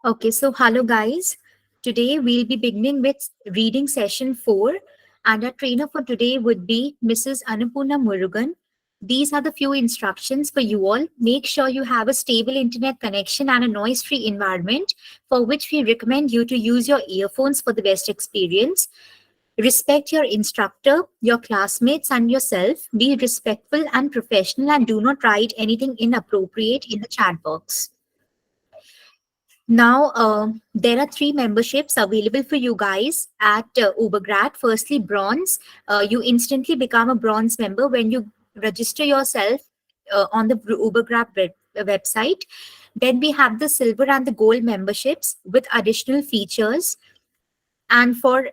Okay, so hello guys. Today we'll be beginning with reading session 4, and our trainer for today would be Mrs. Annapurna Murugan. These are the few instructions for you all. Make sure you have a stable internet connection and a noise-free environment, for which we recommend you to use your earphones for the best experience. Respect your instructor, your classmates, and yourself. Be respectful and professional, and do not write anything inappropriate in the chat box. Now, there are three memberships available for you guys at Ubergrad. Firstly, bronze. You instantly become a bronze member when you register yourself on the Ubergrad website. Then we have the silver and the gold memberships with additional features. And for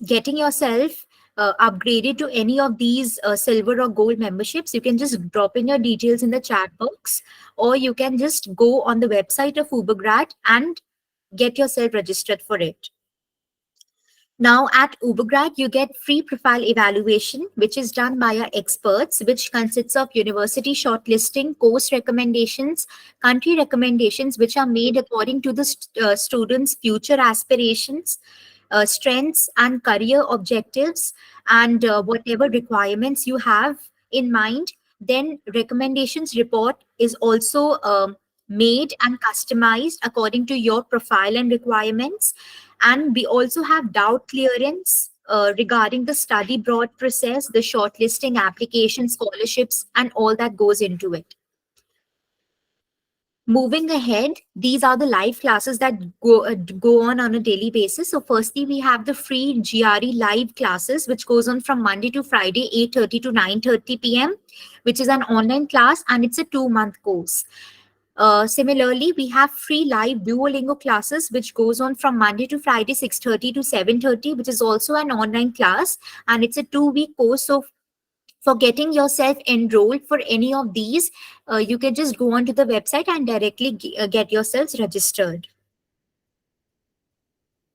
getting yourself upgraded to any of these silver or gold memberships, you can just drop in your details in the chat box, or you can just go on the website of Ubergrad and get yourself registered for it. Now at Ubergrad, you get free profile evaluation, which is done by our experts, which consists of university shortlisting, course recommendations, country recommendations, which are made according to the students' future aspirations, strengths and career objectives, and whatever requirements you have in mind. Then recommendations report is also made and customized according to your profile and requirements. And we also have doubt clearance regarding the study abroad process, the shortlisting, application, scholarships, and all that goes into it. Moving ahead, these are the live classes that go on a daily basis. So firstly, we have the free GRE live classes, which goes on from Monday to Friday, 8:30 to 9:30 p.m., which is an online class, and it's a 2-month course. Similarly, we have free live Duolingo classes, which goes on from Monday to Friday, 6:30 to 7:30, which is also an online class, and it's a 2-week course. So for getting yourself enrolled for any of these, you can just go onto the website and directly get yourselves registered.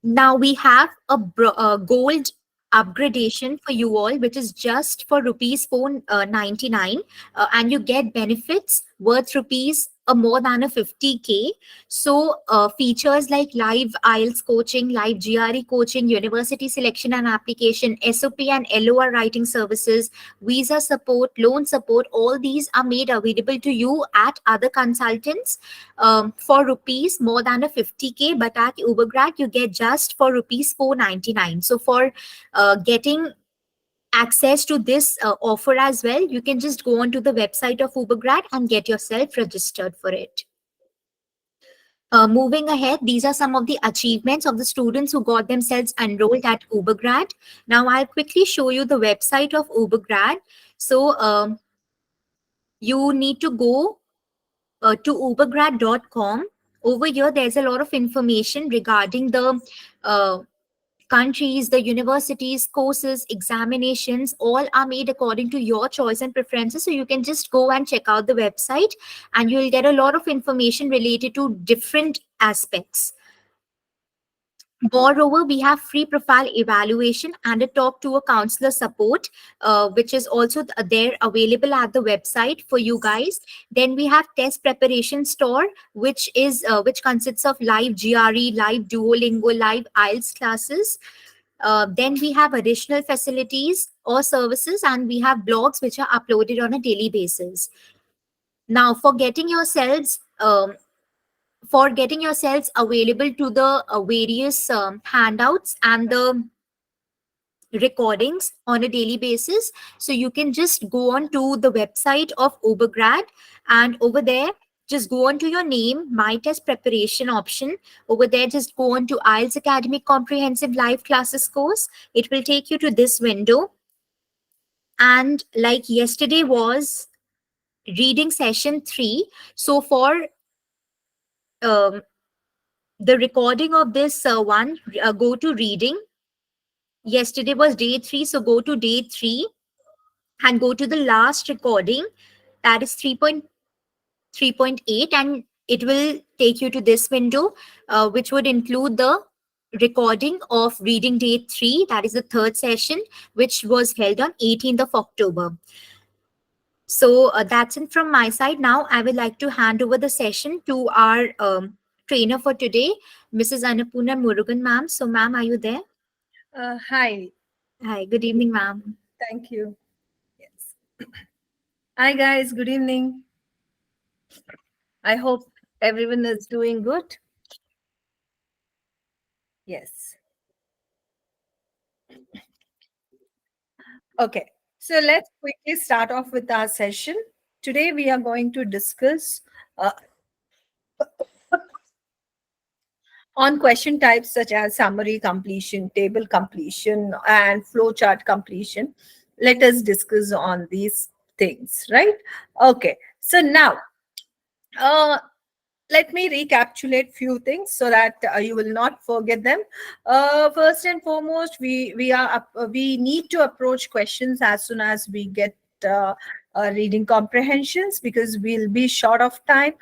Now we have a gold upgradation for you all, which is just for rupees 499, and you get benefits worth rupees more than a 50K. So features like live IELTS coaching, live GRE coaching, university selection and application, SOP and LOR writing services, visa support, loan support, all these are made available to you at other consultants for rupees more than a 50K, but at Ubergrad you get just for rupees 499. So for getting access to this offer as well, you can just go onto the website of Ubergrad and get yourself registered for it. Moving ahead, these are some of the achievements of the students who got themselves enrolled at Ubergrad. Now I'll quickly show you the website of Ubergrad. So you need to go to ubergrad.com. Over here, there's a lot of information regarding the countries, the universities, courses, examinations, all are made according to your choice and preferences. So you can just go and check out the website, and you'll get a lot of information related to different aspects. Moreover, we have free profile evaluation and a talk to a counselor support, which is also there available at the website for you guys. Then we have test preparation store, which consists of live GRE, live Duolingo, live IELTS classes. Then we have additional facilities or services, and we have blogs which are uploaded on a daily basis. Now, for getting yourselves available to the various handouts and the recordings on a daily basis, so you can just go on to the website of Ubergrad, and over there just go on to your name, my test preparation option. Over there, just go on to IELTS Academic Comprehensive Live Classes course. It will take you to this window, and like yesterday was reading session 3, so for the recording of this one, go to reading. Yesterday was day 3, so go to day 3 and go to the last recording, that is 3.8, and it will take you to this window, which would include the recording of reading day 3, that is the 3rd session, which was held on 18th of October. So that's it from my side. Now I would like to hand over the session to our trainer for today, Mrs. Annapurna Murugan, ma'am. So, ma'am, are you there? Hi. Hi, good evening, ma'am. Thank you. Yes. Hi, guys. Good evening. I hope everyone is doing good. Yes. Okay. So let's quickly start off with our session. Today, we are going to discuss uh, on question types such as summary completion, table completion, and flowchart completion. Let us discuss on these things, right? Okay. So now, uh, let me recapitulate few things so that you will not forget them. First and foremost, we need to approach questions as soon as we get uh, reading comprehensions, because we'll be short of time.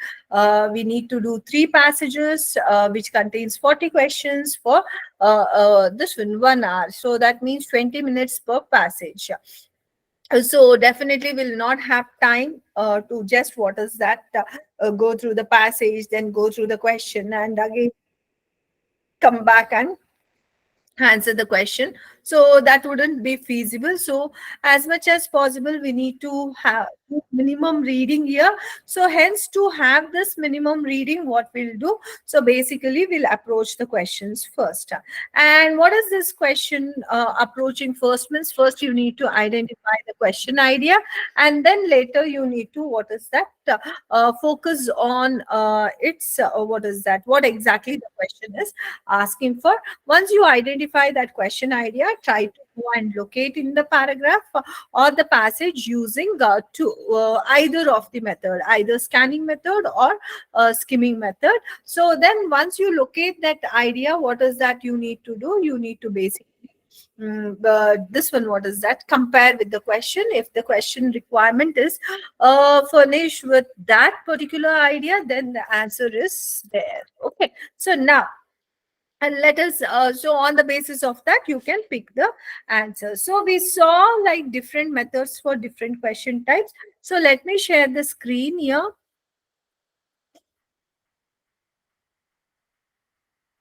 We need to do 3 passages which contains 40 questions for this 1 hour, so that means 20 minutes per passage. So definitely will not have time to just what is that go through the passage, then go through the question, and again come back and answer the question. So that wouldn't be feasible. So as much as possible, we need to have minimum reading here. So hence, to have this minimum reading, what we'll do, so basically we'll approach the questions first. And what is this question approaching first means? First you need to identify the question idea, and then later you need to what is that focus on its what is that, what exactly the question is asking for. Once you identify that question idea, try to go and locate in the paragraph or the passage using either of the method, either scanning method or skimming method. So then once you locate that idea, what is that you need to do? You need to basically this one, what is that, compare with the question. If the question requirement is furnished with that particular idea, then the answer is there. Okay, so now, and let us so on the basis of that you can pick the answer. So we saw like different methods for different question types. So let me share the screen here.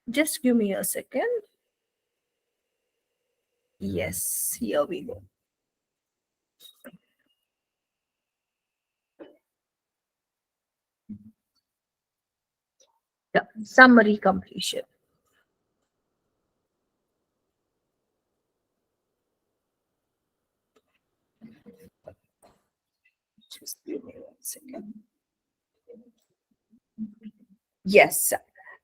Just give me a second. Yes, here we go. Yeah, summary completion. Just give me 1 second. Yes.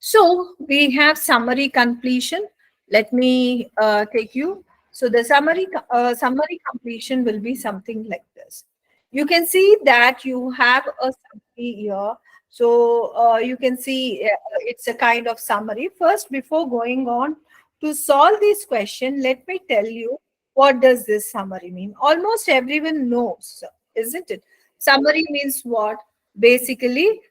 So we have summary completion. Let me take you. So the summary completion will be something like this. You can see that you have a summary here. So you can see it's a kind of summary. First, before going on to solve this question, let me tell you what does this summary mean. Almost everyone knows, isn't it? Summary means what? Basically,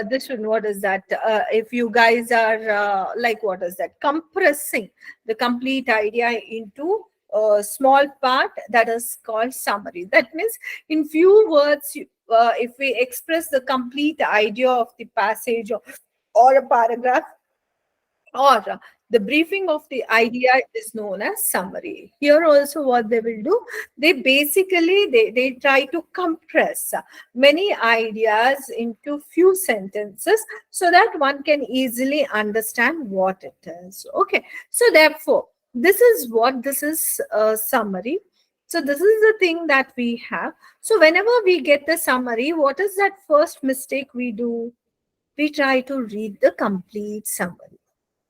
this one, what is that, if you guys are like what is that, compressing the complete idea into a small part, that is called summary. That means in few words, if we express the complete idea of the passage, or a paragraph, or the briefing of the idea, is known as summary. Here also what they will do, they basically they try to compress many ideas into few sentences so that one can easily understand what it is. Okay, so therefore this is a summary. So this is the thing that we have. So whenever we get the summary, what is that first mistake we do? We try to read the complete summary,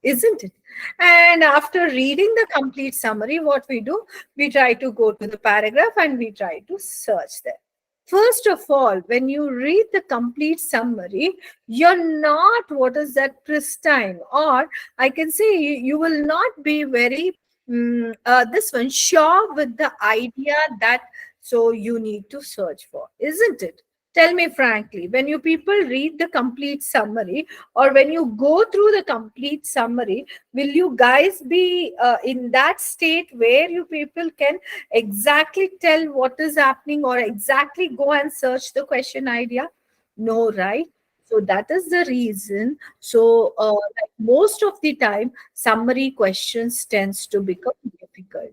isn't it? And after reading the complete summary, what we do, we try to go to the paragraph and we try to search there. First of all, when you read the complete summary, you're not, what is that, pristine, or I can say you will not be very, this one, sure with the idea that so you need to search for, isn't it? Tell me frankly, when you people read the complete summary, or when you go through the complete summary, will you guys be in that state where you people can exactly tell what is happening, or exactly go and search the question idea? No, right? So that is the reason. So like most of the time, summary questions tends to become difficult.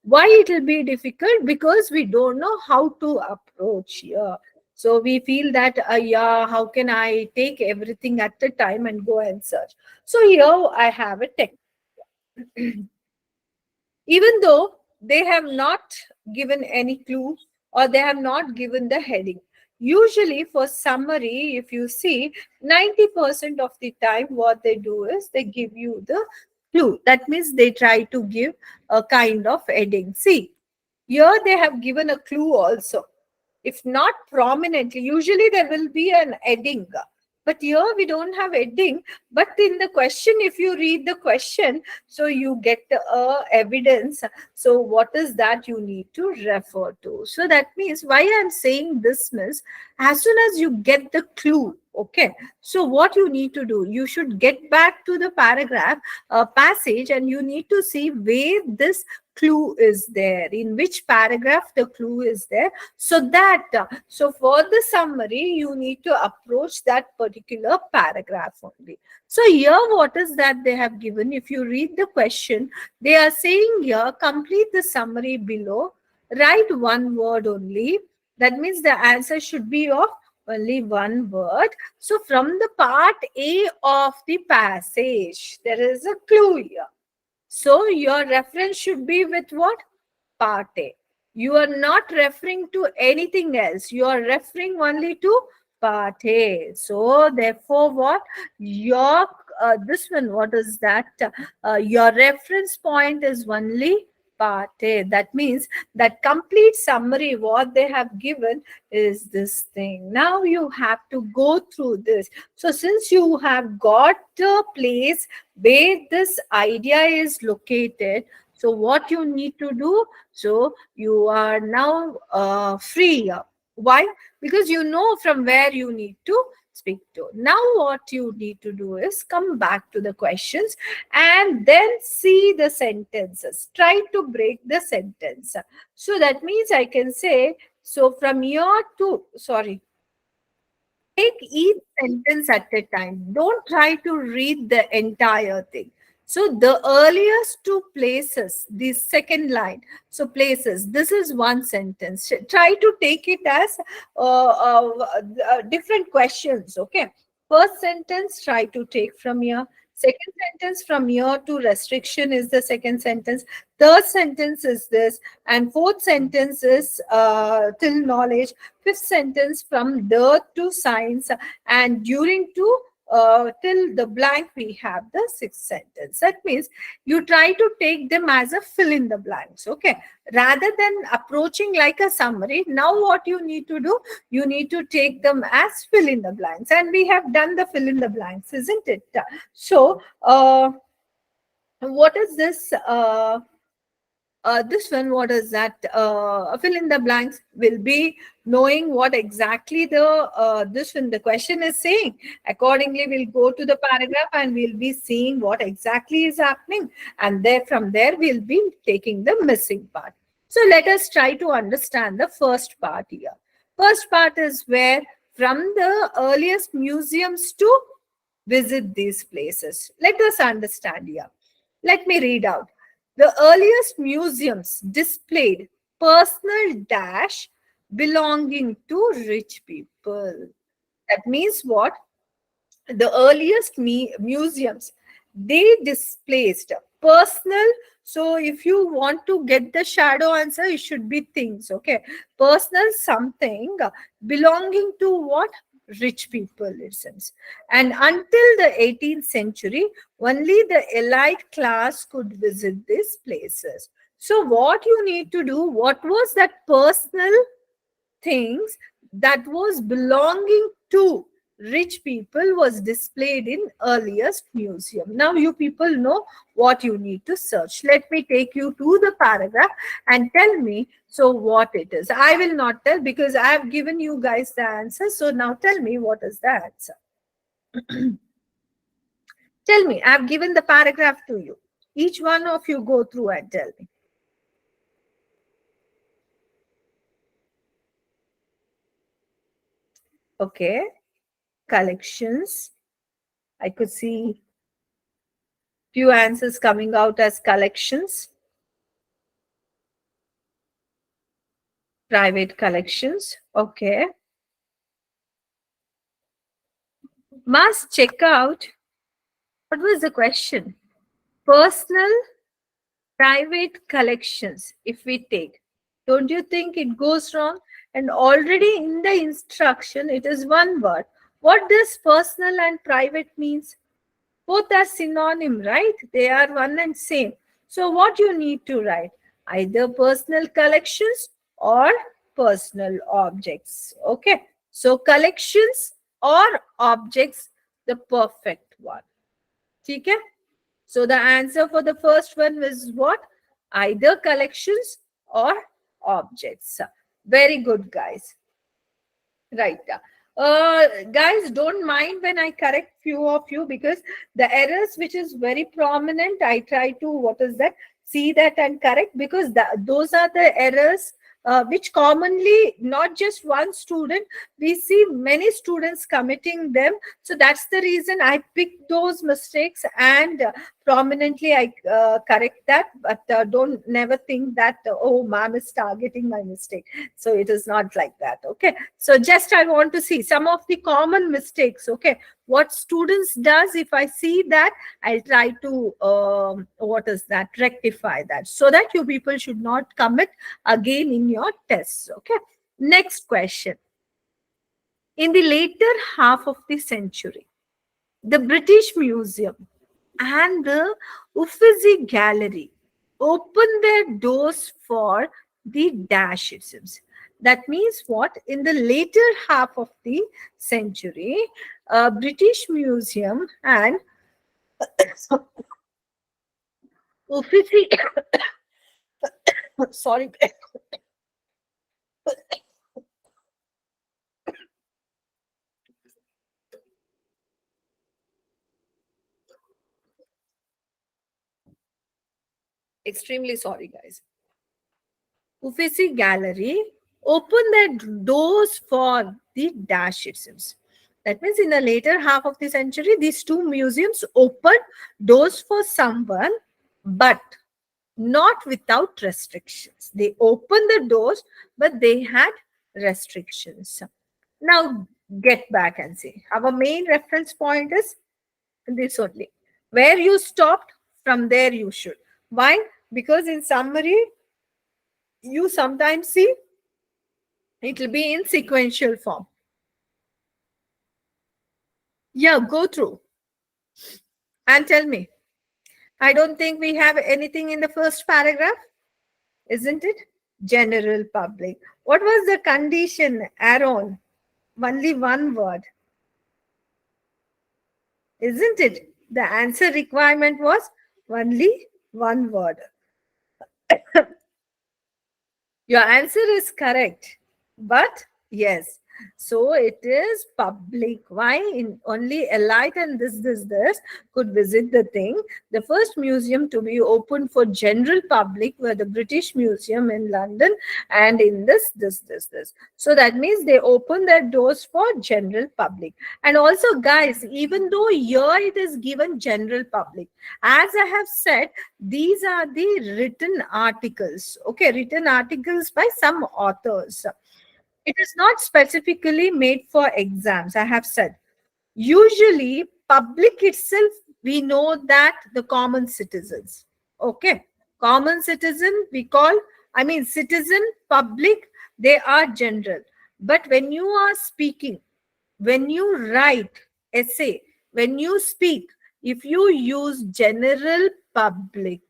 Why it will be difficult? Because we don't know how to approach here. So we feel that, yeah, how can I take everything at a time and go and search? So here I have a technique. Even though they have not given any clue or they have not given the heading. Usually, for summary, if you see, 90% of the time, what they do is they give you the clue. That means they try to give a kind of heading. See, here they have given a clue also. If not prominently, usually there will be an heading. But here we don't have heading. But in the question, if you read the question, so you get evidence. So what is that you need to refer to? So that means why I'm saying this means as soon as you get the clue, okay, so what you need to do, you should get back to the paragraph passage and you need to see where this clue is there, in which paragraph the clue is there, so that so for the summary you need to approach that particular paragraph only. So here what is that they have given? If you read the question, they are saying here, complete the summary below, write one word only. That means the answer should be of only one word. So from the part A of the passage, there is a clue here. So your reference should be with what? Part A. You are not referring to anything else. You are referring only to part A. So therefore, what your this one? What is that? Your reference point is only part A. That means that complete summary what they have given is this thing. Now you have to go through this. So since you have got a place where this idea is located, so what you need to do, so you are now free. Why? Because you know from where you need to speak to. Now what you need to do is come back to the questions and then see the sentences. Try to break the sentence. So that means I can say, so from here to, sorry, take each sentence at a time. Don't try to read the entire thing. So the earliest two places, the second line, so places, this is one sentence. Try to take it as different questions, okay? First sentence, try to take from here. Second sentence, from here to restriction is the second sentence. Third sentence is this. And fourth sentence is till knowledge. Fifth sentence, from dirt to science. And during to till the blank, we have the sixth sentence. That means you try to take them as a fill in the blanks, okay? Rather than approaching like a summary, now what you need to do, you need to take them as fill in the blanks. And we have done the fill in the blanks, isn't it? So, what is this? This one, what is that? Fill in the blanks will be knowing what exactly the this one, the question is saying. Accordingly, we'll go to the paragraph and we'll be seeing what exactly is happening, and there from there we'll be taking the missing part. So let us try to understand the first part here. First part is where from the earliest museums to visit these places. Let us understand here. Let me read out. The earliest museums displayed personal dash belonging to rich people. That means what? The earliest museums, they displaced personal. So if you want to get the shadow answer, it should be things, okay? Personal something belonging to what? Rich people, it seems. And until the 18th century, only the elite class could visit these places. So what you need to do, what was that personal things that was belonging to rich people was displayed in earliest museum. Now you people know what you need to search. Let me take you to the paragraph and tell me so what it is. I will not tell because I have given you guys the answer. So now tell me what is the answer. Tell me, I have given the paragraph to you. Each one of you go through and tell me. Okay. collections. I could see few answers coming out as collections, private collections. Okay. Must check out. What was the question? Personal, private collections, if we take. Don't you think it goes wrong? And already in the instruction, it is one word. What does personal and private means? Both are synonym, right? They are one and same. So what you need to write? Either personal collections or personal objects. Okay. So collections or objects, the perfect one. Okay. So the answer for the first one was what? Either collections or objects. Very good, guys. Right. Guys, don't mind when I correct few of you, because the errors which is very prominent, I try to, what is that, see that and correct, because those are the errors which commonly, not just one student, we see many students committing them. So that's the reason I pick those mistakes and prominently I correct that. But don't never think that, oh, ma'am is targeting my mistake. So it is not like that. Okay. So just I want to see some of the common mistakes. Okay. What students does, if I see that, I'll try to, what is that, rectify that, so that you people should not commit again in your tests. Okay. Next question. In the later half of the century, the British Museum and the Uffizi Gallery opened their doors for the Dashisms. That means what? In the later half of the century, British Museum and Uffizi, sorry, extremely sorry, guys. Uffizi Gallery opened their doors for the Dashisms. That means in the later half of the century, these two museums opened doors for someone, but not without restrictions. They opened the doors, but they had restrictions. Now, get back and see. Our main reference point is this only. Where you stopped, from there you should. Why? Because in summary, you sometimes see it will be in sequential form. Yeah, go through and tell me. I don't think we have anything in the first paragraph, isn't it? General public. What was the condition, Aaron? Only one word. Isn't it? The answer requirement was only one word. Your answer is correct. But yes, so it is public. Why? In only elite and this could visit the thing. The first museum to be opened for general public were the British Museum in London, and in this. So that means they open their doors for general public. And also, guys, even though here it is given general public, as I have said, these are the written articles. Okay, written articles by some authors. It is not specifically made for exams, I have said. Usually, public itself, we know that the common citizens. Okay. Common citizen, we call, I mean, citizen, public, they are general. But when you are speaking, when you write essay, when you speak, if you use general public,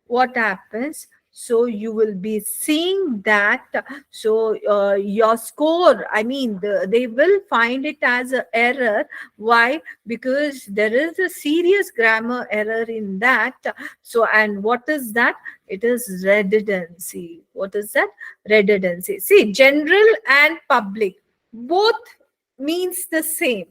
what happens? So you will be seeing that, so your score, I mean, they will find it as an error. Why? Because there is a serious grammar error in that. So, and what is that? It is redundancy. What is that? Redundancy. See, general and public both means the same.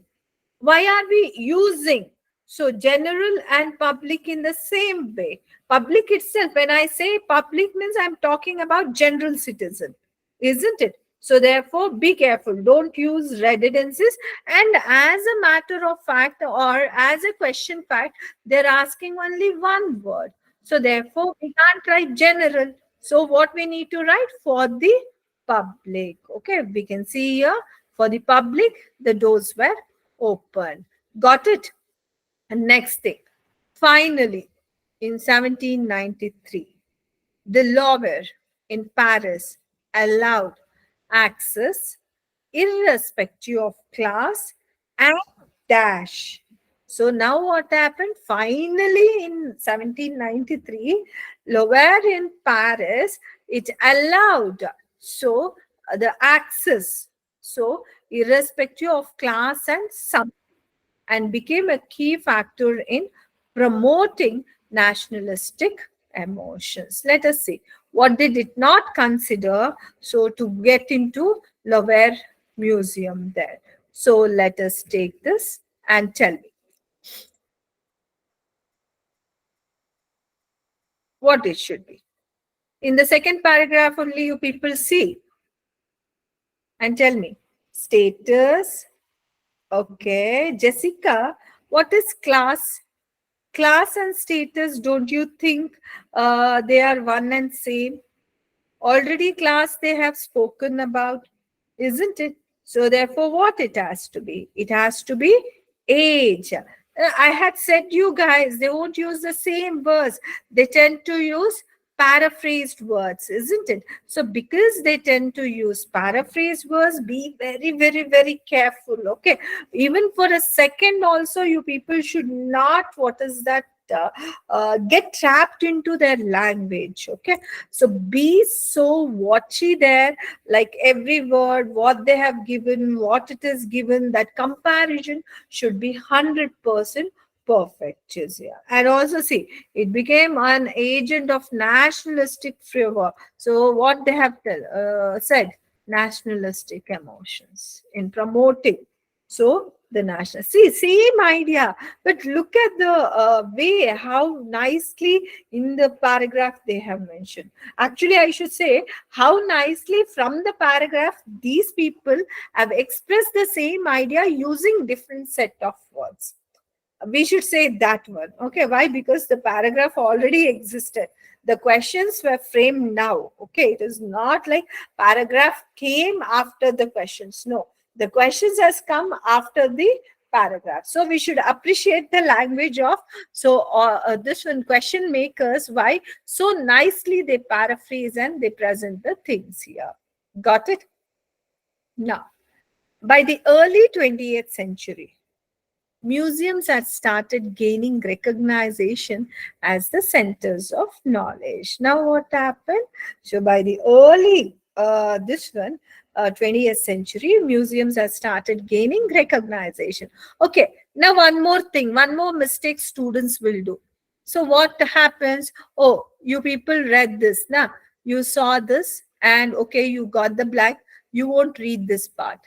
Why are we using so general and public in the same way? Public itself, when I say public, means I'm talking about general citizen, isn't it? So therefore, be careful. Don't use redundancies. And as a matter of fact, or as a question fact, they're asking only one word. So therefore, we can't write general. So what we need to write? For the public. Okay, we can see here, for the public, the doors were open. Got it? And next thing, finally, in 1793, the lawyer in Paris allowed access irrespective of class and dash. So now what happened? Finally, in 1793, lawyer in Paris, it allowed so the access. So irrespective of class and sub, and became a key factor in promoting nationalistic emotions. Let us see what they did not consider so to get into Louvre Museum there. So let us take this and tell me what it should be. In the second paragraph only you people see and tell me. Status. Okay. Jessica, what is class? Class and status, don't you think they are one and same? Already class they have spoken about, isn't it? So therefore what it has to be? It has to be age. I had said you guys, they won't use the same words. They tend to use paraphrased words, isn't it? So because they tend to use paraphrased words, be very, very, very careful. Okay. Even for a second also, you people should not, what is that? Get trapped into their language. Okay. So be so watchy there, like every word, what they have given, what it is given, that comparison should be 100% perfect, Jizya. And also see, it became an agent of nationalistic fervor. So what they have said, nationalistic emotions in promoting. So the national, see, same idea, but look at the way how nicely in the paragraph they have mentioned. Actually, I should say how nicely from the paragraph these people have expressed the same idea using different set of words. We should say that one. Okay, why? Because the paragraph already existed. The questions were framed now. Okay, it is not like paragraph came after the questions. No, the questions has come after the paragraph. So we should appreciate the language of this one question makers. Why? So nicely they paraphrase and they present the things here. Got it? Now, by the early 20th century, museums had started gaining recognition as the centers of knowledge. Now, what happened? So, by the early 20th century, museums had started gaining recognition. Okay, now one more thing, one more mistake students will do. So, what happens? Oh, you people read this, now you saw this, and okay, you got the blank. You won't read this part.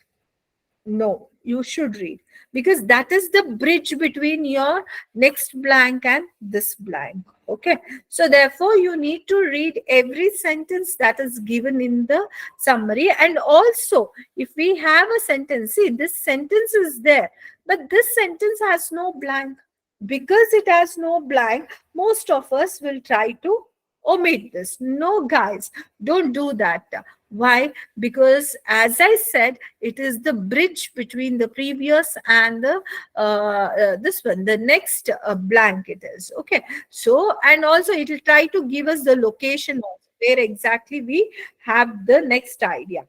No, you should read, because that is the bridge between your next blank and this blank. Okay. So therefore, you need to read every sentence that is given in the summary. And also, if we have a sentence, see, this sentence is there, but this sentence has no blank. Because it has no blank, most of us will try to omit this. No, guys, don't do that. Why? Because as I said, it is the bridge between the previous and the this one, the next blank it is. Okay. So, and also it will try to give us the location of where exactly we have the next idea.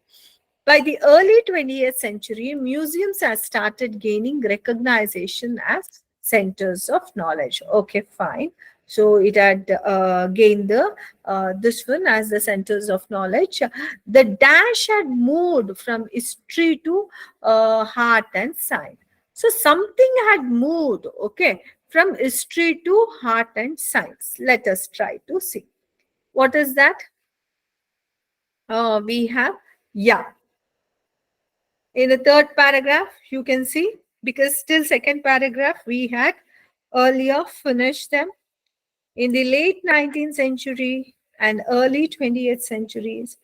By the early 20th century, museums have started gaining recognition as centers of knowledge. Okay, fine. So it had gained the this one as the centers of knowledge. The dash had moved from history to heart and science. So something had moved, okay, from history to heart and science. Let us try to see. What is that? We have, yeah. In the third paragraph, you can see, because still second paragraph, we had earlier finished them. In the late 19th century and early 20th centuries,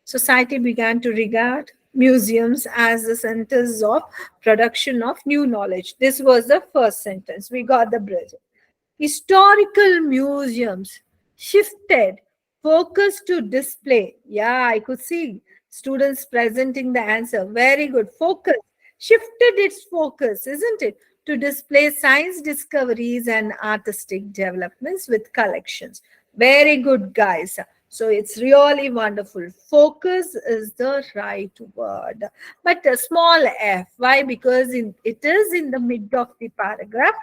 Society began to regard museums as the centers of production of new knowledge. This was the first sentence. We got the bridge. Historical museums shifted focus to display. Yeah, I could see students presenting the answer. Very good. Focus shifted its focus, isn't it? To display science discoveries and artistic developments with collections. Very good, guys. So it's really wonderful. Focus is the right word. But a small f. Why? Because it is in the mid of the paragraph.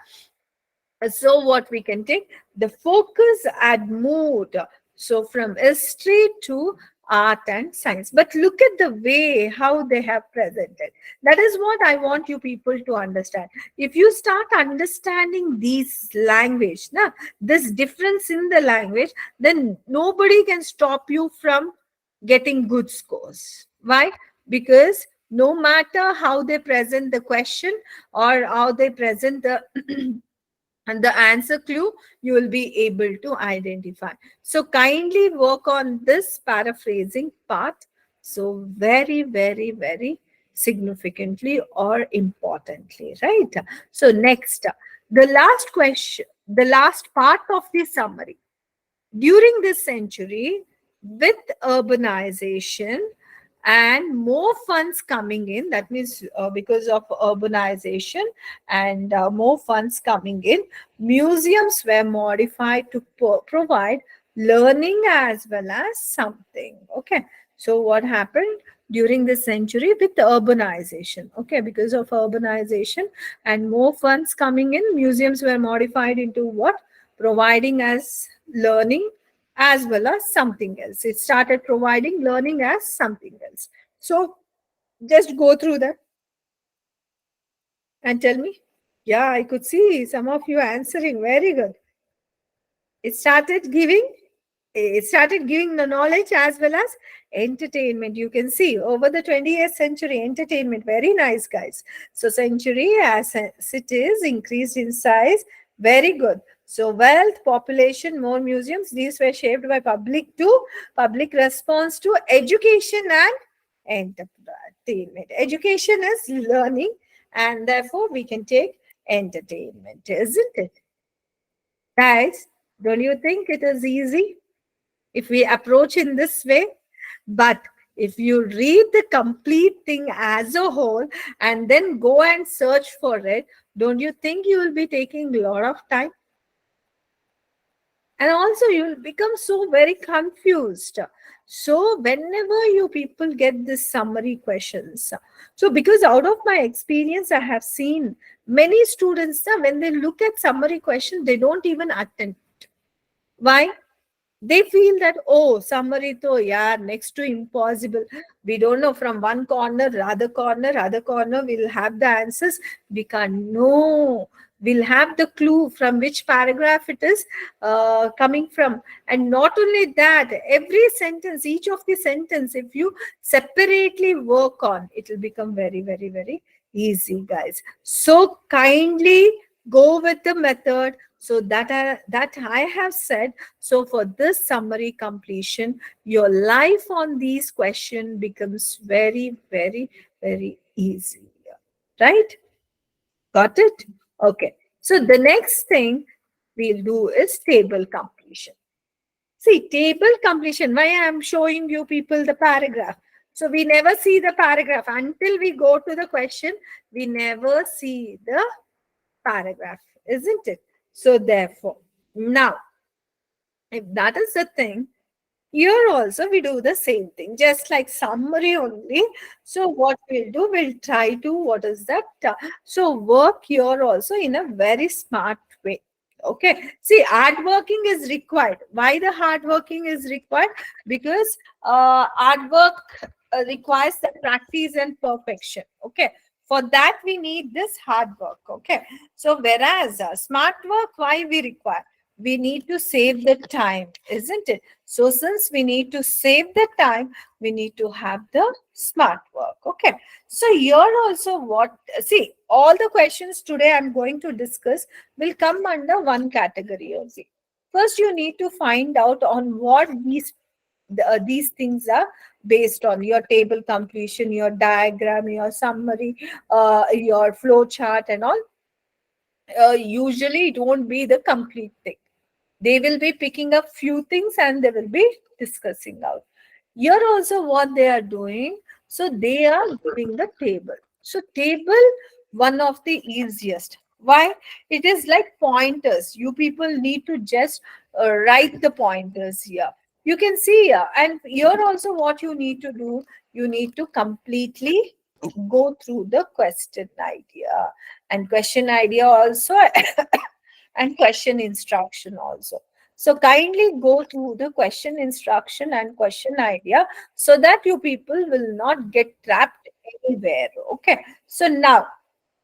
So what we can take, the focus had moved so from history to art and science. But look at the way how they have presented. That is what I want you people to understand. If you start understanding these language, this difference in the language, then nobody can stop you from getting good scores. Why? Because no matter how they present the question or how they present the and the answer clue, you will be able to identify. So kindly work on this paraphrasing part. So very, very, very significantly or importantly, right? So next, the last question, the last part of the summary. During this century, with urbanization and more funds coming in, that means because of urbanization and more funds coming in, museums were modified to provide learning as well as something. Okay, so what happened during this century with urbanization? Okay, because of urbanization and more funds coming in, museums were modified into what? Providing as learning as well as something else. It started providing learning as something else. So just go through that and tell me. Yeah, I could see some of you answering. Very good. It started giving the knowledge as well as entertainment. You can see over the 20th century, entertainment. Very nice, guys. So century as it is increased in size. Very good. So wealth, population, more museums. These were shaped by public response to education and entertainment. Education is learning, and therefore we can take entertainment, isn't it? Guys, don't you think it is easy if we approach in this way? But if you read the complete thing as a whole and then go and search for it, don't you think you will be taking a lot of time? And also you will become so very confused. So whenever you people get this summary questions, so because out of my experience, I have seen many students, when they look at summary question, they don't even attempt. Why? They feel that, oh, summary to, yeah, next to impossible. We don't know from one corner, other corner, we'll have the answers. We can't know. We'll have the clue from which paragraph it is coming from. And not only that, every sentence, each of the sentence, if you separately work on, it will become very, very, very easy, guys. So kindly go with the method. So that I have said. So for this summary completion, your life on these questions becomes very, very, very easy. Right? Got it? Okay. So the next thing we'll do is table completion. See, table completion, why I am showing you people the paragraph. So we never see the paragraph until we go to the question. We never see the paragraph, isn't it? So therefore, now, if that is the thing, here also we do the same thing, just like summary only. So what we'll do, we'll try to, what is that? So work here also in a very smart way. Okay. See, hard working is required. Why the hard working is required? Because hard work requires the practice and perfection. Okay. For that, we need this hard work. Okay. So whereas smart work, why we require? We need to save the time, isn't it? So since we need to save the time, we need to have the smart work. Okay. So here also what, see, all the questions today I'm going to discuss will come under one category only. First, you need to find out on what these these things are based on your table completion, your diagram, your summary, your flow chart and all. Usually it won't be the complete thing. They will be picking up few things and they will be discussing out. Here also what they are doing, so they are giving the table. So table, one of the easiest. Why? It is like pointers. You people need to just write the pointers here. You can see here. And here also what you need to do, you need to completely go through the question idea. And question idea also and question instruction also. So kindly go through the question instruction and question idea so that you people will not get trapped anywhere. Okay. So now,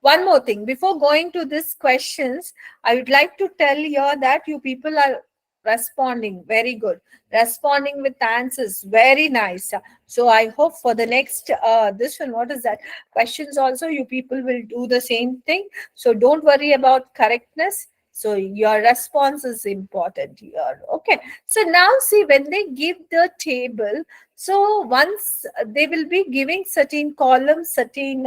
one more thing. Before going to these questions, I would like to tell you that you people are responding very good. Responding with answers. Very nice. So I hope for the next, this one, what is that? Questions also, you people will do the same thing. So don't worry about correctness. So your response is important here. Okay. So now see, when they give the table, so once they will be giving certain columns, certain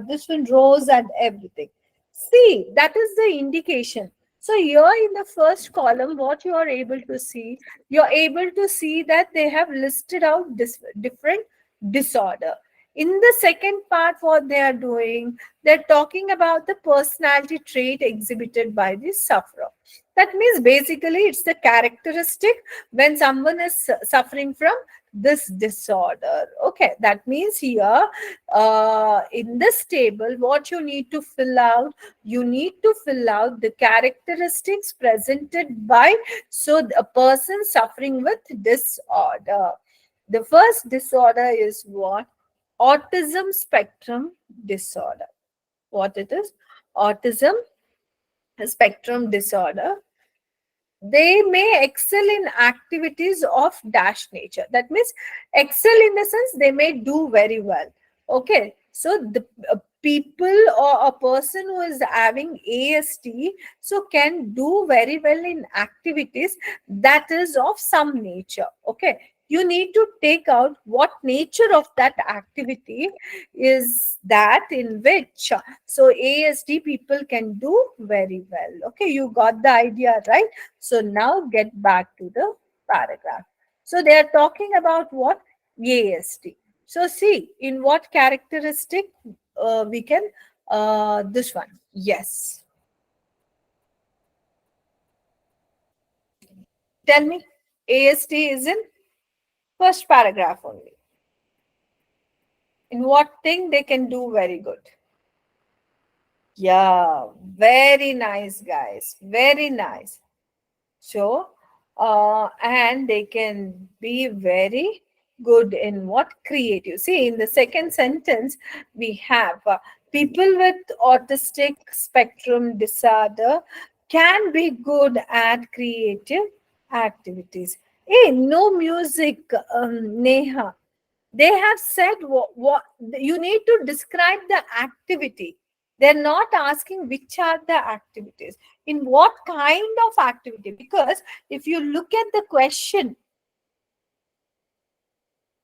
this one rows and everything. See, that is the indication. So here in the first column, what you are able to see, you're able to see that they have listed out this different disorder. In the second part, what they are doing, they're talking about the personality trait exhibited by the sufferer. That means basically it's the characteristic when someone is suffering from this disorder. Okay, that means here in this table, what you need to fill out, you need to fill out the characteristics presented by a person suffering with disorder. The first disorder is what? Autism spectrum disorder. What it is? Autism spectrum disorder. They may excel in activities of dash nature. That means excel in the sense they may do very well. Okay. So the people or a person who is having ASD so can do very well in activities that is of some nature. Okay. You need to take out what nature of that activity is that in which so ASD people can do very well. Okay, you got the idea, right? So now get back to the paragraph. So they are talking about what? ASD. So see in what characteristic we can this one. Yes. Tell me. ASD is in first paragraph only. In what thing they can do very good? Yeah, very nice, guys. Very nice. So, and they can be very good in what? Creative. See, in the second sentence, we have people with autistic spectrum disorder can be good at creative activities. Hey, no music, Neha. They have said what you need to describe the activity. They're not asking which are the activities, in what kind of activity. Because if you look at the question,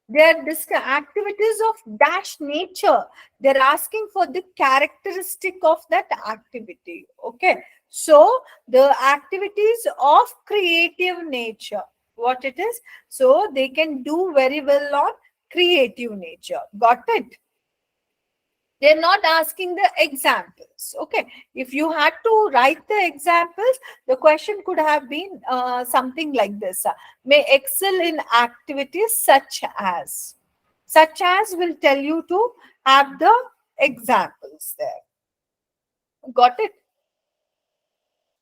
they're activities of dash nature. They're asking for the characteristic of that activity. Okay. So the activities of creative nature, what it is. So they can do very well on creative nature. Got it? They're not asking the examples. Okay. If you had to write the examples, the question could have been something like this. May excel in activities such as will tell you to have the examples there. Got it?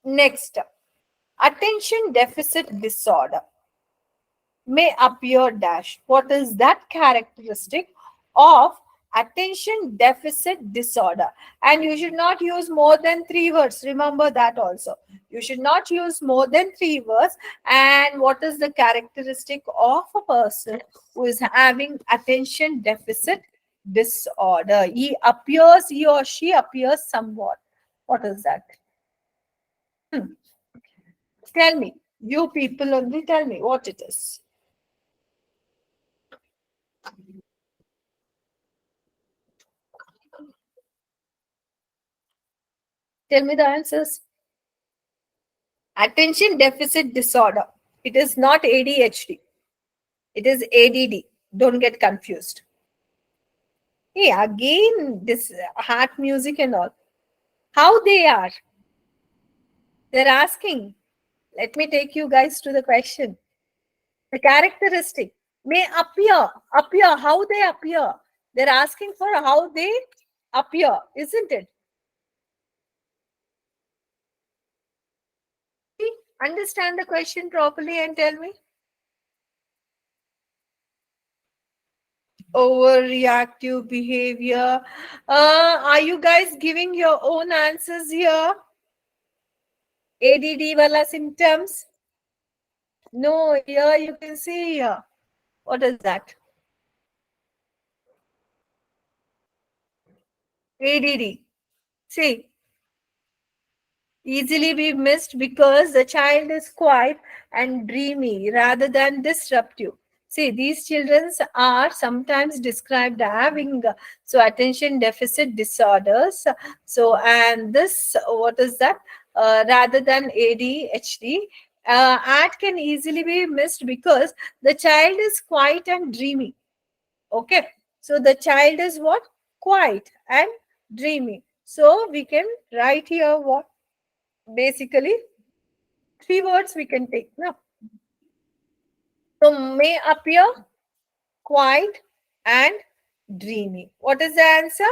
Next, attention deficit disorder may appear dash. What is that characteristic of attention deficit disorder? And you should not use more than 3 words. Remember that also. You should not use more than 3 words. And what is the characteristic of a person who is having attention deficit disorder? He or she appears somewhat. What is that? Tell me. You people only tell me what it is. Tell me the answers. Attention deficit disorder. It is not ADHD. It is ADD. Don't get confused. Hey, again, this heart music and all. How they are? They're asking. Let me take you guys to the question. The characteristic may appear, how they appear. They're asking for how they appear, isn't it? Understand the question properly and tell me. Overreactive behavior. Are you guys giving your own answers here? ADD wala symptoms? No, here you can see here. What is that? ADD. See, easily be missed because the child is quiet and dreamy rather than disruptive. See, these children are sometimes described having attention deficit disorders. So, and this, what is that? Rather than ADHD, AD can easily be missed because the child is quiet and dreamy. Okay, so the child is what? Quiet and dreamy. So we can write here what? Basically, three words we can take now. So may appear quiet and dreamy. What is the answer?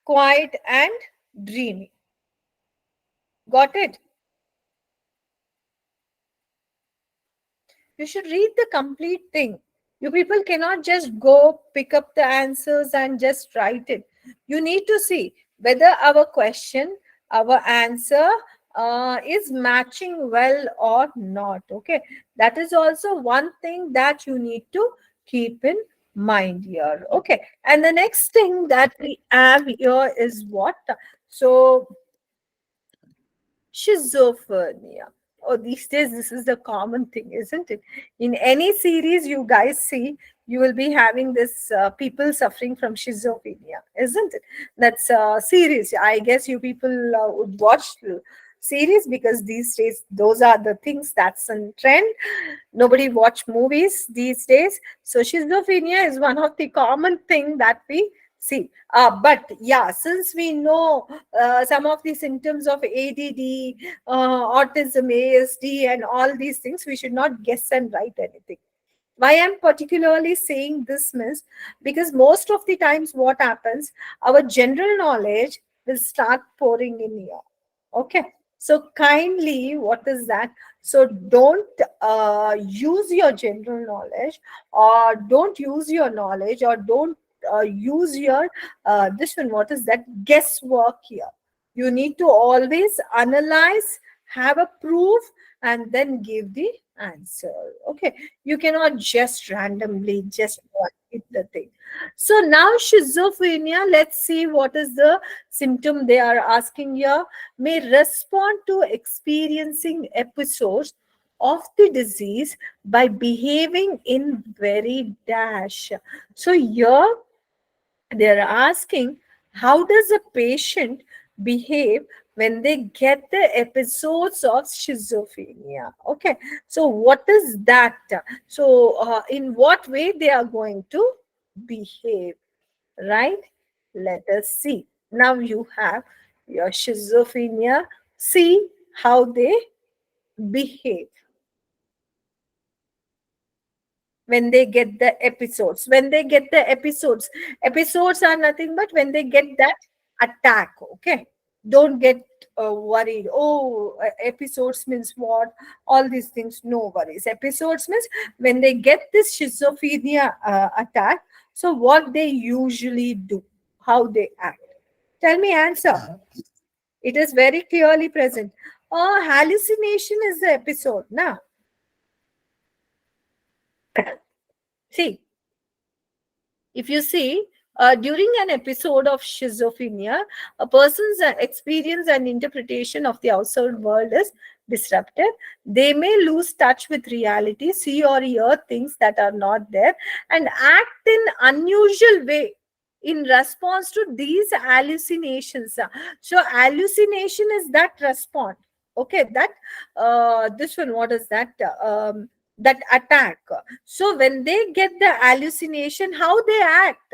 Quiet and dreamy. Got it? You should read the complete thing. You people cannot just go pick up the answers and just write it. You need to see whether our question, our answer is matching well or not. Okay, that is also one thing that you need to keep in mind here. Okay, and the next thing that we have here is what? So, schizophrenia. Oh, these days, this is the common thing, isn't it? In any series you guys see, you will be having this people suffering from schizophrenia, isn't it? That's series. I guess you people would watch the series because these days, those are the things that's in trend. Nobody watch movies these days. So schizophrenia is one of the common thing that we see. But yeah, since we know some of the symptoms of ADD, autism, ASD, and all these things, we should not guess and write anything. Why I'm particularly saying this, Miss, because most of the times what happens, our general knowledge will start pouring in here. Okay. So kindly, what is that? So don't use your general knowledge, or don't use your knowledge, or don't use your this one. What is that? Guesswork here. You need to always analyze, have a proof, and then give the answer. Okay, you cannot just randomly just hit the thing. So now schizophrenia, let's see what is the symptom they are asking here. May respond to experiencing episodes of the disease by behaving in very dash. So here they're asking, how does a patient behave when they get the episodes of schizophrenia? Okay, so what is that? So in what way they are going to behave, right? Let us see. Now you have your schizophrenia. See how they behave when they get the episodes. When they get the episodes, episodes are nothing but when they get that attack. Okay, don't get worried. Oh, episodes means what? All these things, no worries. Episodes means when they get this schizophrenia attack. So what they usually do, how they act. Tell me answer. It is very clearly present. Oh, hallucination is the episode now. See, if you see, during an episode of schizophrenia, a person's experience and interpretation of the outside world is disrupted. They may lose touch with reality, see or hear things that are not there, and act in unusual way in response to these hallucinations. So hallucination is that response. Okay, that this one, what is that? That attack. So when they get the hallucination, how they act?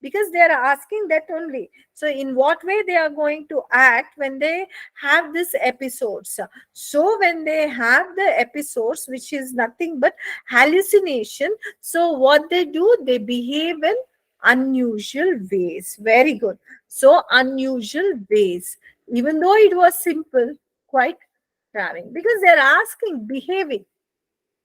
Because they are asking that only. So in what way they are going to act when they have these episodes? So when they have the episodes, which is nothing but hallucination, so what they do, they behave in unusual ways. Very good. So unusual ways, even though it was simple, quite charming, because they're asking behaving.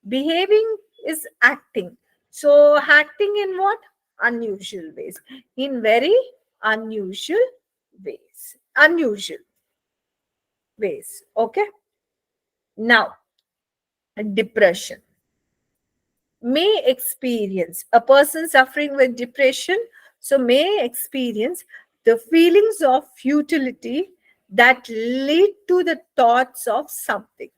Behaving is acting. So acting in what? Unusual ways. In very unusual ways. Unusual ways. Okay. Now, depression. May experience, a person suffering with depression, so may experience the feelings of futility that lead to the thoughts of something.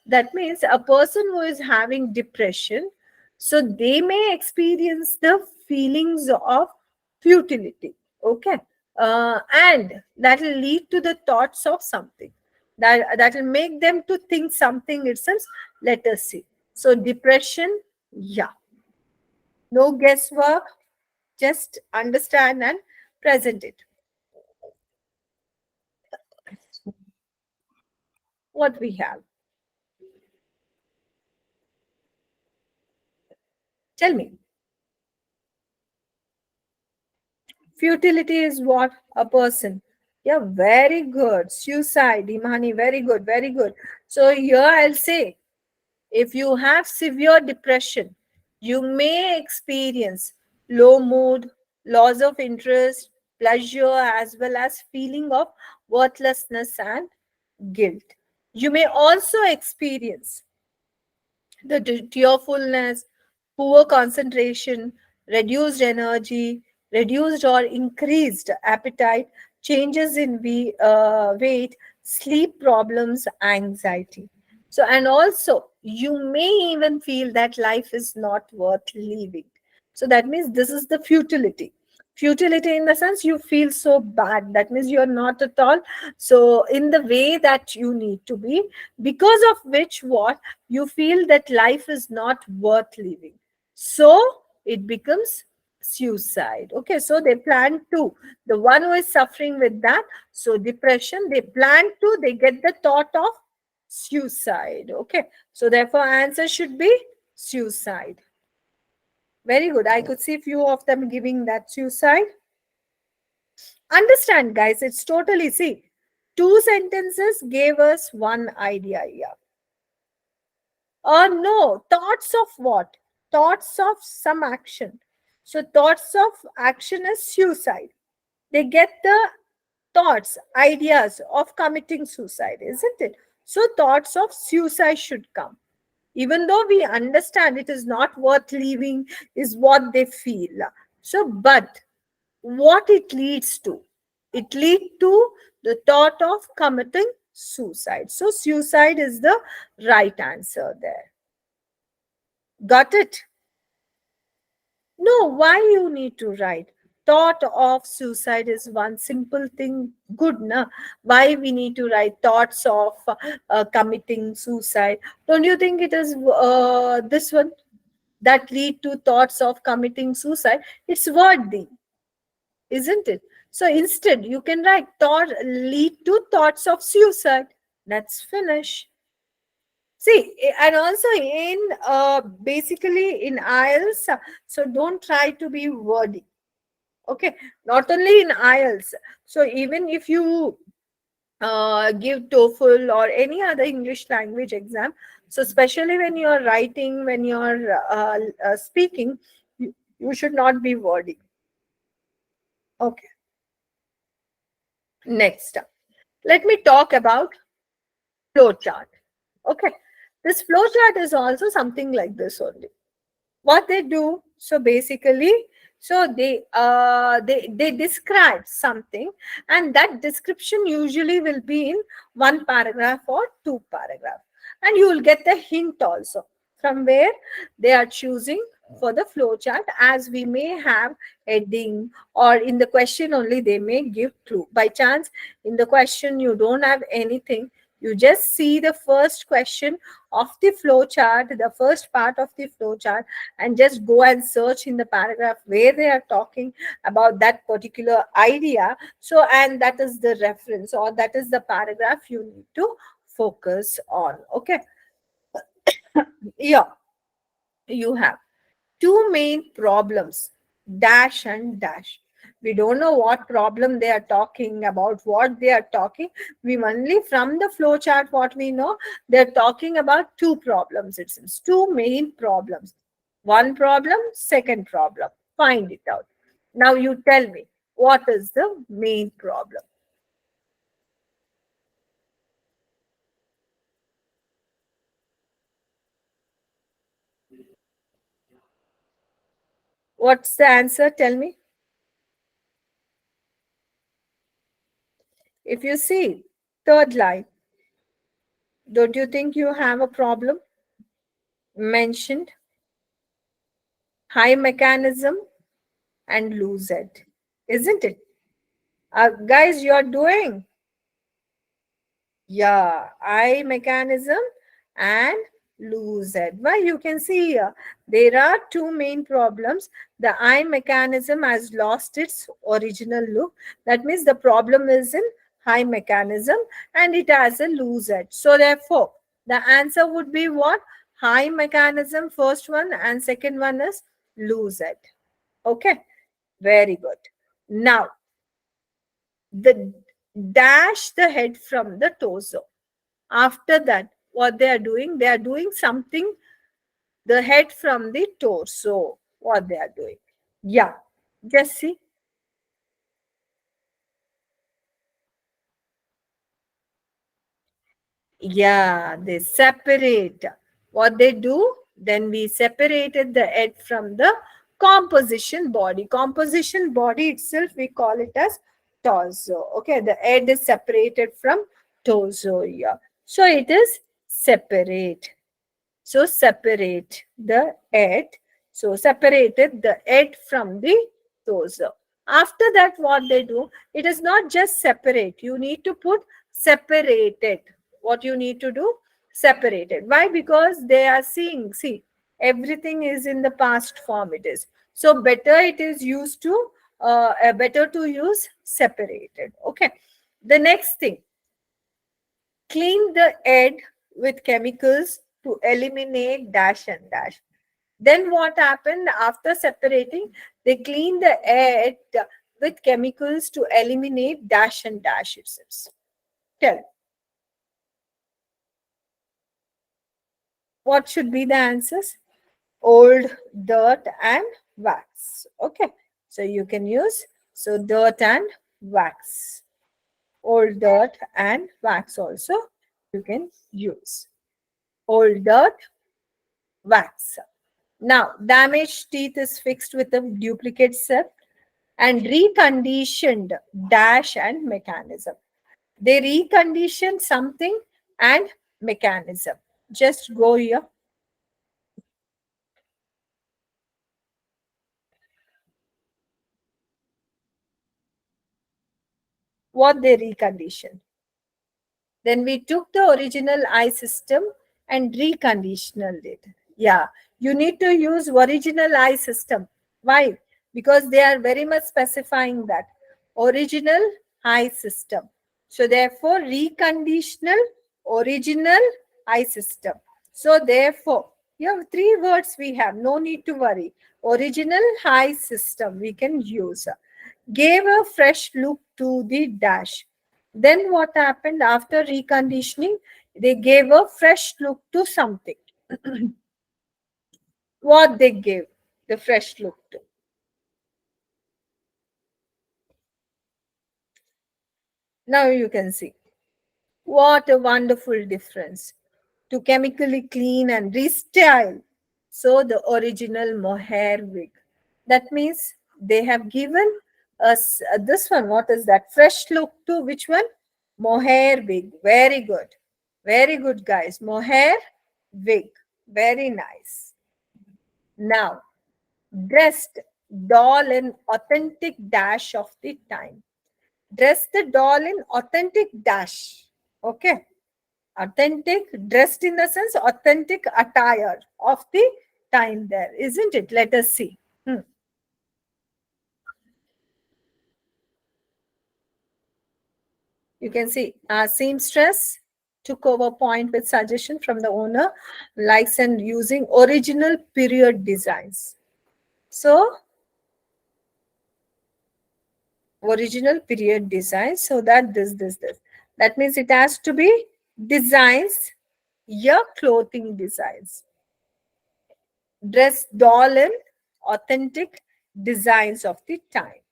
That means a person who is having depression, so they may experience the feelings of futility. Okay. And that will lead to the thoughts of something, that will make them to think something itself. Let us see. So depression, yeah, no guesswork, just understand and present it. What we have, tell me. Futility is what? A person. Yeah, very good. Suicide, Imani, very good, very good. So here I'll say, if you have severe depression, you may experience low mood, loss of interest, pleasure, as well as feeling of worthlessness and guilt. You may also experience the tearfulness, poor concentration, reduced energy, reduced or increased appetite, changes in weight, sleep problems, anxiety. So, and also, you may even feel that life is not worth living. So, that means this is the futility. Futility in the sense you feel so bad. That means you're not at all. So, in the way that you need to be, because of which, what? You feel that life is not worth living. So it becomes suicide. Okay, so they plan to. The one who is suffering with that, so depression, they plan to, they get the thought of suicide. Okay, so therefore answer should be suicide. Very good. I could see few of them giving that suicide. Understand, guys, it's totally, see, two sentences gave us one idea here. No, thoughts of what? Thoughts of some action. So thoughts of action is suicide. They get the thoughts, ideas of committing suicide, isn't it? So thoughts of suicide should come. Even though we understand it is not worth living, is what they feel. So, but what it leads to? It leads to the thought of committing suicide. So suicide is the right answer there. Got it? No, why you need to write? Thought of suicide is one simple thing. Good, na? Why we need to write thoughts of committing suicide? Don't you think it is this one that lead to thoughts of committing suicide? It's worthy, isn't it? So instead, you can write thought lead to thoughts of suicide. Let's finish. See, and also in basically in IELTS, so don't try to be wordy. Okay, not only in IELTS. So even if you give TOEFL or any other English language exam, so especially when you're writing, when you're speaking, you should not be wordy. Okay. Next, let me talk about flowchart. Okay, this flowchart is also something like this only. What they do, so basically, so they describe something, and that description usually will be in one paragraph or two paragraph. and you will get the hint also from where they are choosing for the flow chart, as we may have heading, or in the question only they may give clue. By chance in the question you don't have anything, you just see the first question of the flow chart, the first part of the flow chart, and just go and search in the paragraph where they are talking about that particular idea. So, and that is the reference, or that is the paragraph you need to focus on. Okay. Yeah, you have two main problems, dash and dash. We don't know what problem they are talking about, what they are talking. We only from the flow chart what we know, they're talking about two problems. It seems two main problems. One problem, second problem. Find it out. Now you tell me, what is the main problem? What's the answer? Tell me. If you see third line, don't you think you have a problem mentioned? High mechanism and lose it, isn't it? Guys, you're doing, yeah, eye mechanism and lose it. Well, you can see here there are two main problems. The eye mechanism has lost its original look. That means the problem is in high mechanism and it has a loose edge. So therefore, the answer would be what? High mechanism, first one, and second one is lose it. Okay, very good. Now, the dash the head from the torso. After that, what they are doing something, the head from the torso, what they are doing. Yeah, just see. Yeah, they separate. What they do, then we separated the head from the composition body. Composition body itself, we call it as torso. Okay, the head is separated from torso here. So it is separate. So separate the head. So separated the head from the torso. After that, what they do, it is not just separate. You need to put separated. What you need to do? Separated. Why? Because they are seeing, see, everything is in the past form it is. So better it is used to, better to use separated. Okay. The next thing, clean the head with chemicals to eliminate dash and dash. Then what happened after separating? They clean the head with chemicals to eliminate dash and dash, it seems. Tell, what should be the answers? Old, dirt and wax. Okay. So you can use, so dirt and wax. Old dirt and wax also you can use. Old dirt, wax. Now, damaged teeth is fixed with a duplicate set and reconditioned dash and mechanism. They recondition something and mechanism. Just go here. What they recondition. Then we took the original eye system and reconditioned it. Yeah, you need to use original eye system. Why? Because they are very much specifying that original eye system. So therefore, reconditional original eye system. So therefore, you have three words we have. No need to worry. Original eye system we can use. Gave a fresh look to the dash. Then what happened after reconditioning? They gave a fresh look to something. What they gave the fresh look to? Now you can see. What a wonderful difference. To chemically clean and restyle. So the original mohair wig. That means they have given us this one. What is that? Fresh look to which one? Mohair wig. Very good. Very good, guys. Mohair wig. Very nice. Now, dressed doll in authentic dash of the time. Dress the doll in authentic dash. Okay. Authentic, dressed in the sense authentic attire of the time there, isn't it? Let us see. You can see seamstress took over point with suggestion from the owner, likes and using original period designs. So, original period designs, so that this. That means it has to be designs, your clothing designs. Dress doll in authentic designs of the time.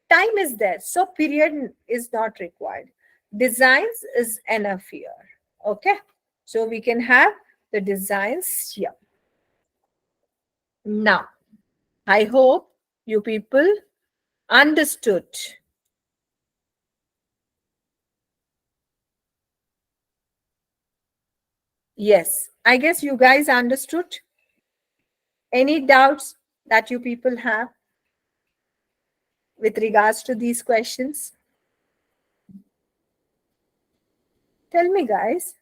Time is there, so period is not required. Designs is enough here. Okay, so we can have the designs here. Now, I hope you people understood. Yes, I guess you guys understood. Any doubts that you people have with regards to these questions? Tell me, guys.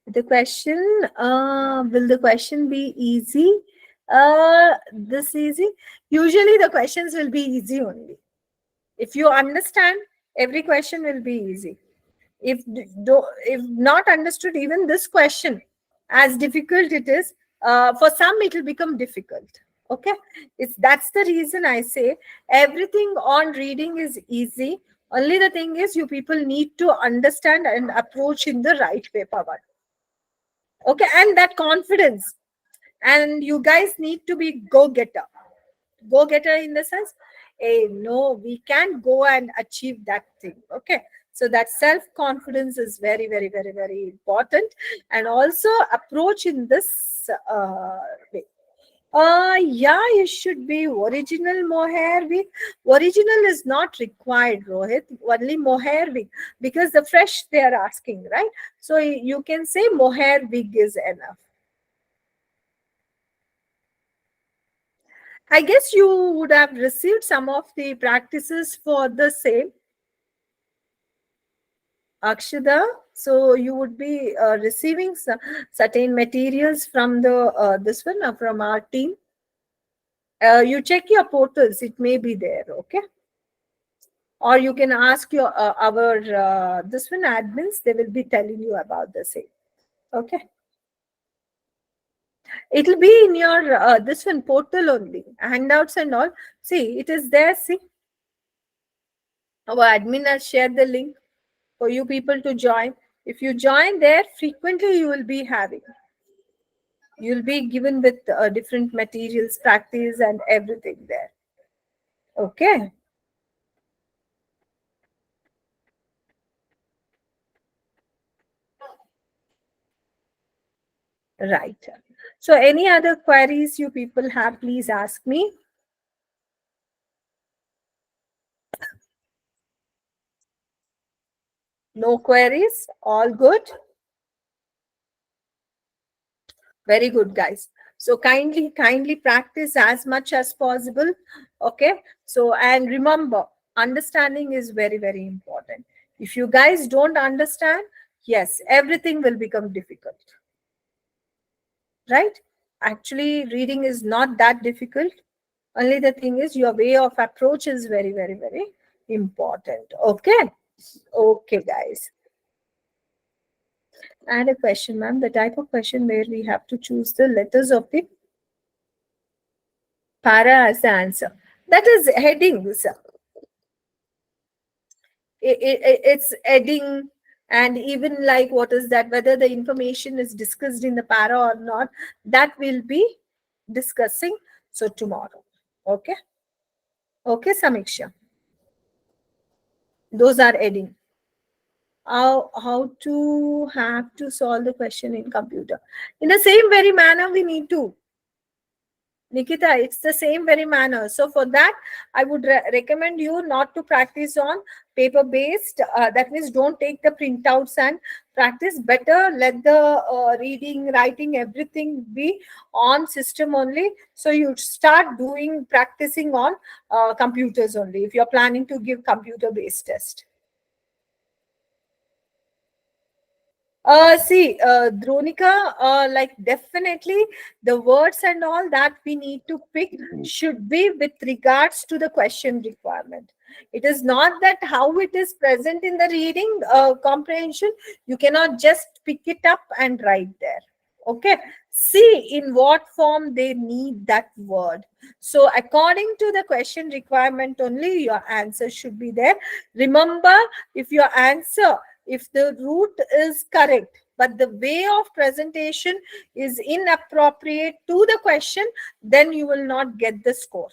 The question, will the question be easy? This easy? Usually the questions will be easy only. If you understand, every question will be easy. If not understood, even this question, as difficult it is, for some it will become difficult. Okay, that's the reason I say everything on reading is easy. Only the thing is you people need to understand and approach in the right way, Pawan. Okay, and that confidence, and you guys need to be go-getter in the sense, hey, no, we can go and achieve that thing. Okay, so that self-confidence is very, very, very, very important, and also approach in this way. Yeah, it should be original mohair wig. Original is not required, Rohit. Only mohair wig, because the fresh they are asking, right? So you can say mohair wig is enough. I guess you would have received some of the practices for the same, Akshada. So you would be receiving certain materials from the this one from our team. You check your portals; it may be there. Okay, or you can ask your our this one admins. They will be telling you about the same. Okay, it will be in your this one portal only, handouts and all. See, it is there. See, our admin has shared the link for you people to join. If you join there, frequently you will be having. You'll be given with different materials, practice, and everything there. Okay, right. So, any other queries you people have, please ask me. No queries? All good? Very good, guys. So kindly practice as much as possible. Okay. So, and remember, understanding is very, very important. If you guys don't understand, yes, everything will become difficult. Right? Actually, reading is not that difficult. Only the thing is your way of approach is very, very, very important. Okay. Okay, guys. I had a question, ma'am. The type of question where we have to choose the letters of the para as the answer. That is headings. It's heading, and even like what is that, whether the information is discussed in the para or not, that will be discussing. So tomorrow. Okay. Okay, Samiksha. Those are heading. How to have to solve the question in computer. In the same very manner, we need Nikita, it's the same very manner. So for that, I would recommend you not to practice on paper based. That means don't take the printouts and practice. Better let the reading, writing, everything be on system only. So you start doing practicing on computers only if you're planning to give computer based test. Dronika, like definitely the words and all that we need to pick should be with regards to the question requirement. It is not that how it is present in the reading comprehension, you cannot just pick it up and write there. Okay. See in what form they need that word. So according to the question requirement only, your answer should be there. Remember, if your answer, if the route is correct but the way of presentation is inappropriate to the question, then you will not get the score.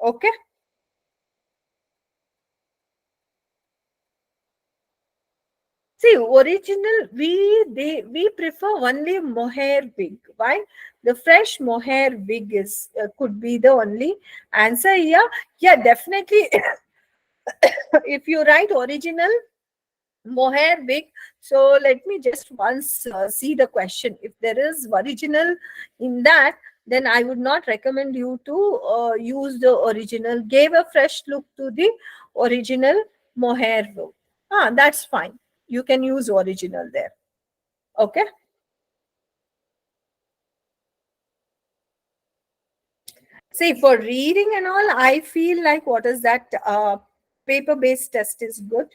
Okay. See, original, we prefer only mohair wig. Why? The fresh mohair wig is could be the only answer here. Yeah, definitely. If you write original mohair wig, so let me just once see the question. If there is original in that, then I would not recommend you to use the original. Gave a fresh look to the original mohair wig. That's fine. You can use original there. Okay. See, for reading and all, I feel like what is that paper based test is good.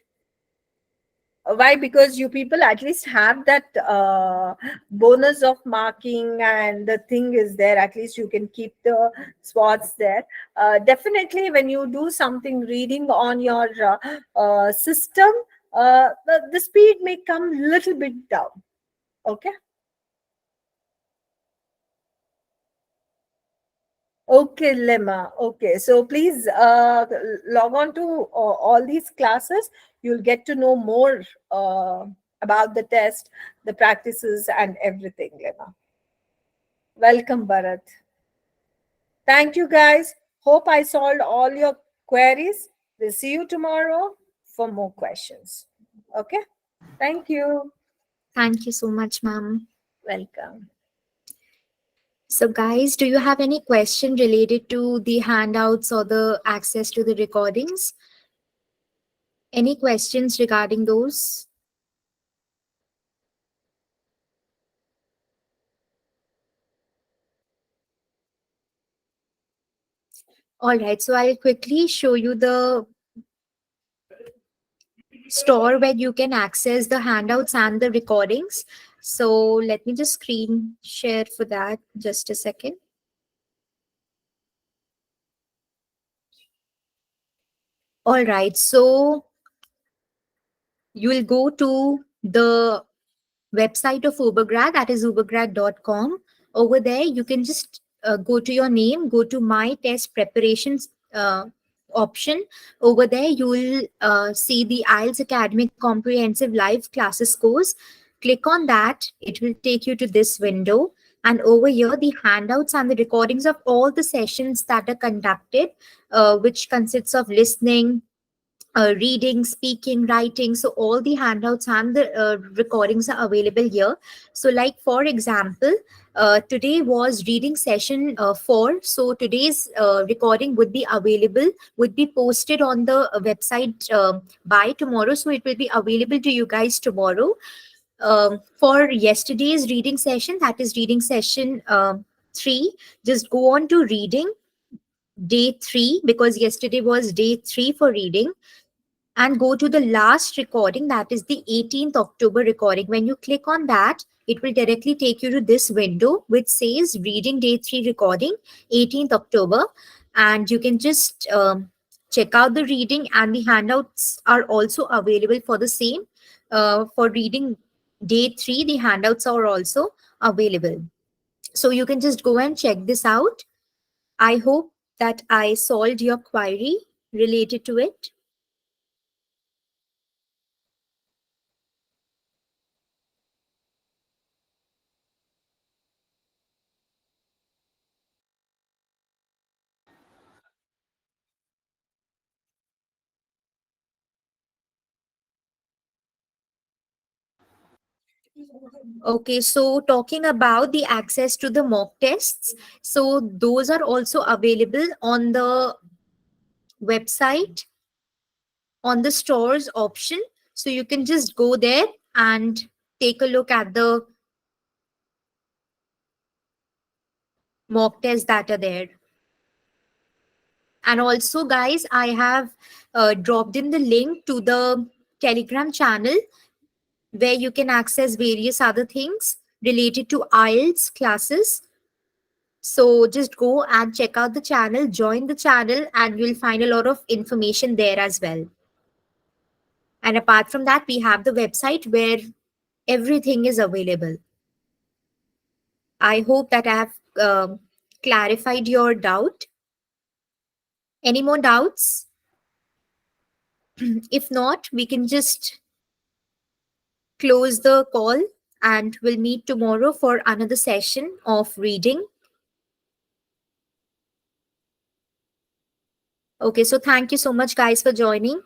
Why? Because you people at least have that bonus of marking, and the thing is there, at least you can keep the spots there. Definitely when you do something reading on your system, the speed may come little bit down. Okay. Okay, Lemma. Okay, so please log on to all these classes. You'll get to know more about the test, the practices, and everything, Lemma. Welcome, Bharat. Thank you, guys. Hope I solved all your queries. We'll see you tomorrow for more questions. Okay? Thank you. Thank you so much, ma'am. Welcome. So, guys, do you have any question related to the handouts or the access to the recordings? Any questions regarding those? All right, so I'll quickly show you the store where you can access the handouts and the recordings. So let me just screen share for that. Just a second. All right, so you will go to the website of Ubergrad, that is ubergrad.com. Over there, you can just go to your name, go to my test preparations option. Over there, you will see the IELTS Academic Comprehensive Live Classes course. Click on that. It will take you to this window. And over here, the handouts and the recordings of all the sessions that are conducted, which consists of listening, reading, speaking, writing. So all the handouts and the recordings are available here. So like for example, today was reading session 4. So today's recording would be available, would be posted on the website by tomorrow. So it will be available to you guys tomorrow. For yesterday's reading session, that is reading session 3, just go on to reading day 3, because yesterday was day 3 for reading, and go to the last recording, that is the 18th October recording. When you click on that, it will directly take you to this window which says reading day 3 recording 18th October, and you can just check out the reading, and the handouts are also available for the same. For reading day 3, the handouts are also available, so you can just go and check this out. I hope that I solved your query related to it. Okay, so talking about the access to the mock tests, so those are also available on the website on the stores option. So you can just go there and take a look at the mock tests that are there. And also, guys, I have dropped in the link to the Telegram channel where you can access various other things related to IELTS classes. So just go and check out the channel, join the channel, and you'll find a lot of information there as well. And apart from that, we have the website where everything is available. I hope that I have clarified your doubt. Any more doubts? If not, we can just close the call and we'll meet tomorrow for another session of reading. Okay, so thank you so much, guys, for joining.